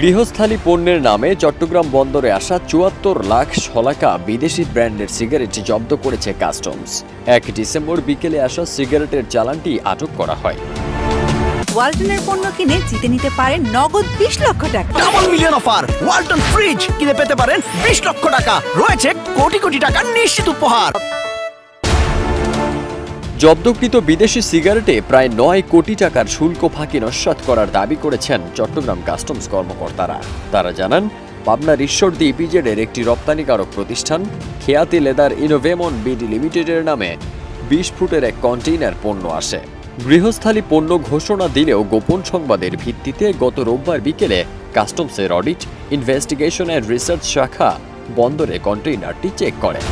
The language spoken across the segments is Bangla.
গৃহস্থালী পণ্যের নামে চট্টগ্রাম বন্দরে আসা ৭৪ লাখ শলাকা বিদেশি ব্র্যান্ডের সিগারেট জব্দ করেছে কাস্টমস। ১ ডিসেম্বর বিকেলে আসা সিগারেটের চালানটি আটক করা হয়। ওয়ালটনের পণ্য কিনে জিতে নিতে পারেন নগদ ২০ লক্ষ টাকা। Double million offer! Walton fridge কিনে পেতে পারেন ২০ লক্ষ টাকা। রয়েছে কোটি কোটি টাকার নিশ্চিত উপহার। জব্দকৃত বিদেশি সিগারেটে প্রায় ৯ কোটি টাকার শুল্ক ফাঁকি নস্যাৎ করার দাবি করেছেন চট্টগ্রাম কাস্টমস কর্মকর্তারা। তারা জানান, পাবনার ঈশ্বরদী ইপিজেডের একটি রপ্তানিকারক প্রতিষ্ঠান খেয়াতি লেদার ইনোভেমন বিডি লিমিটেডের নামে ২০ ফুটের এক কন্টেইনার পণ্য আসে। গৃহস্থালী পণ্য ঘোষণা দিলেও গোপন সংবাদের ভিত্তিতে গত রোববার বিকেলে কাস্টমসের অডিট, ইনভেস্টিগেশন অ্যান্ড রিসার্চ শাখা বন্দরে কন্টেইনারটি চেক করে।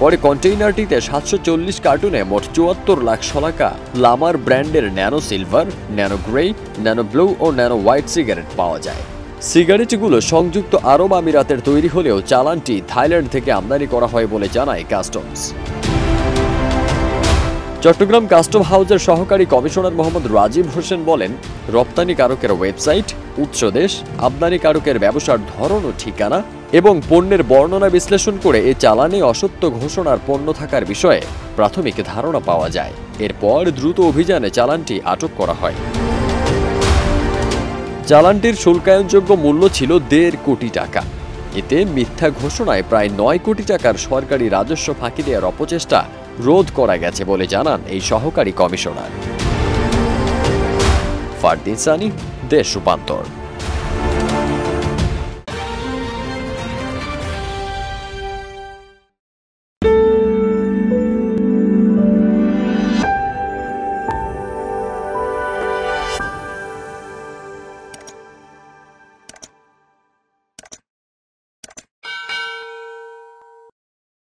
পরে কন্টেইনারটিতে ৭৪০ কার্টুনে মোট ৭৪ লাখ শলাকা লামার ব্র্যান্ডের nano silver, nano grey, nano blue ও ন্যানো হোয়াইট সিগারেট পাওয়া যায়। সিগারেটগুলো সংযুক্ত আরব আমিরাতের তৈরি হলেও চালানটি থাইল্যান্ড থেকে আমদানি করা হয় বলে জানায় কাস্টমস। চট্টগ্রাম কাস্টম হাউসের সহকারী কমিশনার মোহাম্মদ রাজীব হোসেন বলেন, রপ্তানিকারকের ওয়েবসাইট, উৎস দেশ, আমদানিকারকের ব্যবসার ধরন ও ঠিকানা এবং পণ্যের বর্ণনা বিশ্লেষণ করে এ চালানে অসত্য ঘোষণার পণ্য থাকার বিষয়ে প্রাথমিক ধারণা পাওয়া যায়। এরপর দ্রুত অভিযানে চালানটি আটক করা হয়। চালানটির শুল্কায়নযোগ্য মূল্য ছিল ১.৫ কোটি টাকা। এতে মিথ্যা ঘোষণায় প্রায় ৯ কোটি টাকার সরকারি রাজস্ব ফাঁকি দেওয়ার অপচেষ্টা রোধ করা গেছে বলে জানান এই সহকারী কমিশনার। ফারদিন সানি, দেশ রূপান্তর।